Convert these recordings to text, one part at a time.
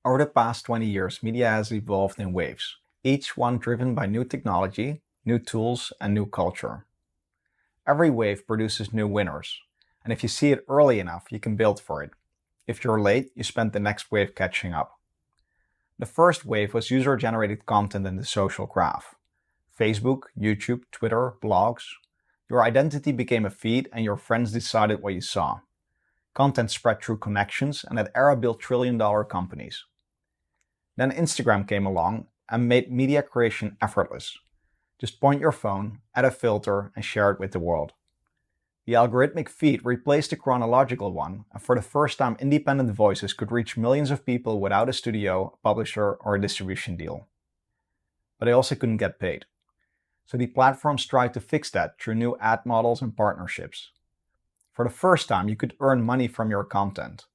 Over the past 20 years, media has evolved in waves, each one driven by new technology, new tools, and new culture. Every wave produces new winners, and if you see it early enough, you can build for it. If you're late, you spend the next wave catching up. The first wave was user-generated content in the social graph. Facebook, YouTube, Twitter, blogs. Your identity became a feed and your friends decided what you saw. Content spread through connections, and that era built trillion-dollar companies. Then Instagram came along and made media creation effortless. Just point your phone, add a filter, and share it with the world. The algorithmic feed replaced the chronological one, and for the first time independent voices could reach millions of people without a studio, a publisher, or a distribution deal. But they also couldn't get paid. So the platforms tried to fix that through new ad models and partnerships. For the first time, you could earn money from your content,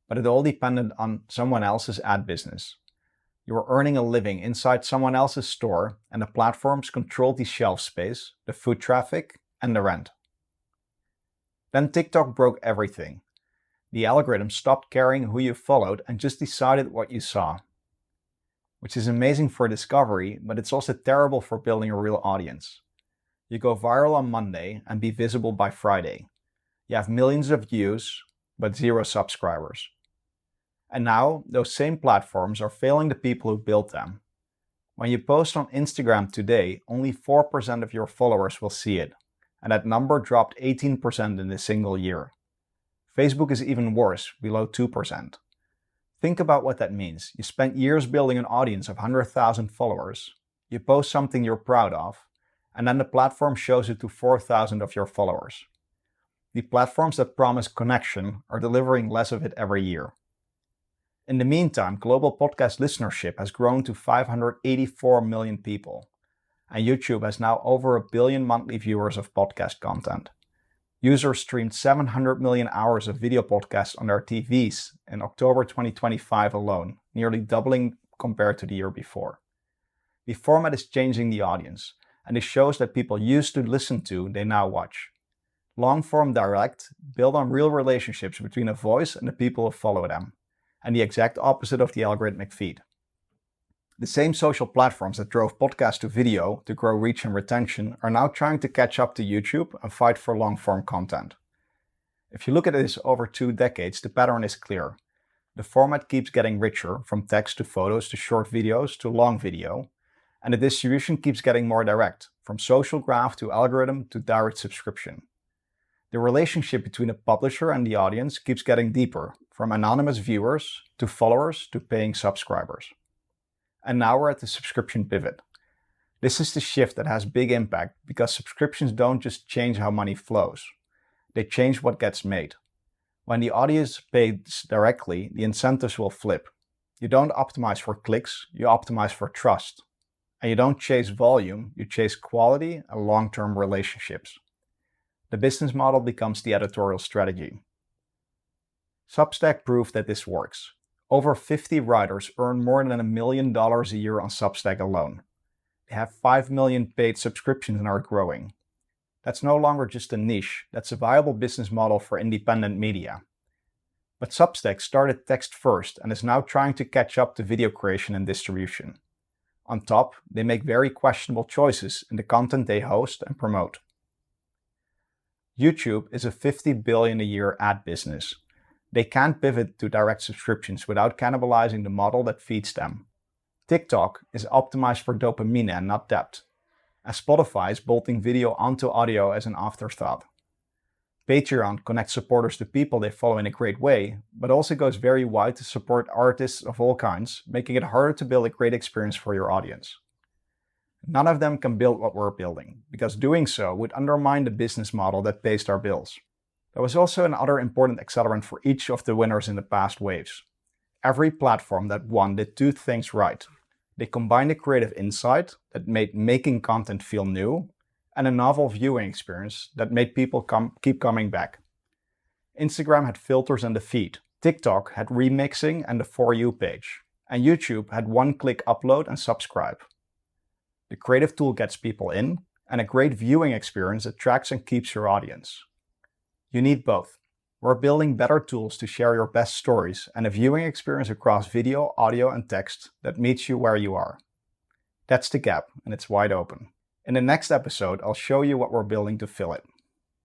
but it all depended on someone else's ad business. You were earning a living inside someone else's store, and the platforms controlled the shelf space, the foot traffic, and the rent. Then TikTok broke everything. The algorithm stopped caring who you followed and just decided what you saw. Which is amazing for discovery, but it's also terrible for building a real audience. You go viral on Monday and be visible by Friday. You have millions of views, but 0 subscribers. And now, those same platforms are failing the people who built them. When you post on Instagram today, only 4% of your followers will see it, and that number dropped 18% in a single year. Facebook is even worse, below 2%. Think about what that means. You spent years building an audience of 100,000 followers. You post something you're proud of, and then the platform shows it to 4,000 of your followers. The platforms that promise connection are delivering less of it every year. In the meantime, global podcast listenership has grown to 584 million people, and YouTube has now over 1 billion monthly viewers of podcast content. Users streamed 700 million hours of video podcasts on their TVs in October 2025 alone, nearly doubling compared to the year before. The format is changing the audience, and the shows that people used to listen to, they now watch. Long-form direct, build on real relationships between a voice and the people who follow them, and the exact opposite of the algorithmic feed. The same social platforms that drove podcasts to video to grow reach and retention are now trying to catch up to YouTube and fight for long-form content. If you look at this over 2 decades, the pattern is clear. The format keeps getting richer, from text to photos to short videos to long video, and the distribution keeps getting more direct, from social graph to algorithm to direct subscription. The relationship between a publisher and the audience keeps getting deeper, from anonymous viewers to followers to paying subscribers. And now we're at the subscription pivot. This is the shift that has big impact because subscriptions don't just change how money flows. They change what gets made. When the audience pays directly, the incentives will flip. You don't optimize for clicks, you optimize for trust. And you don't chase volume, you chase quality and long-term relationships. The business model becomes the editorial strategy. Substack proved that this works. Over 50 writers earn more than $1 million a year on Substack alone. They have 5 million paid subscriptions and are growing. That's no longer just a niche, that's a viable business model for independent media. But Substack started text first and is now trying to catch up to video creation and distribution. On top, they make very questionable choices in the content they host and promote. YouTube is a $50 billion a year ad business. They can't pivot to direct subscriptions without cannibalizing the model that feeds them. TikTok is optimized for dopamine and not depth, and Spotify is bolting video onto audio as an afterthought. Patreon connects supporters to people they follow in a great way, but also goes very wide to support artists of all kinds, making it harder to build a great experience for your audience. None of them can build what we're building, because doing so would undermine the business model that pays our bills. There was also another important accelerant for each of the winners in the past waves. Every platform that won did 2 things right. They combined a creative insight that made making content feel new, and a novel viewing experience that made people keep coming back. Instagram had filters and the feed, TikTok had remixing and the For You page, and YouTube had one-click upload and subscribe. The creative tool gets people in, and a great viewing experience attracts and keeps your audience. You need both. We're building better tools to share your best stories and a viewing experience across video, audio, and text that meets you where you are. That's the gap, and it's wide open. In the next episode, I'll show you what we're building to fill it.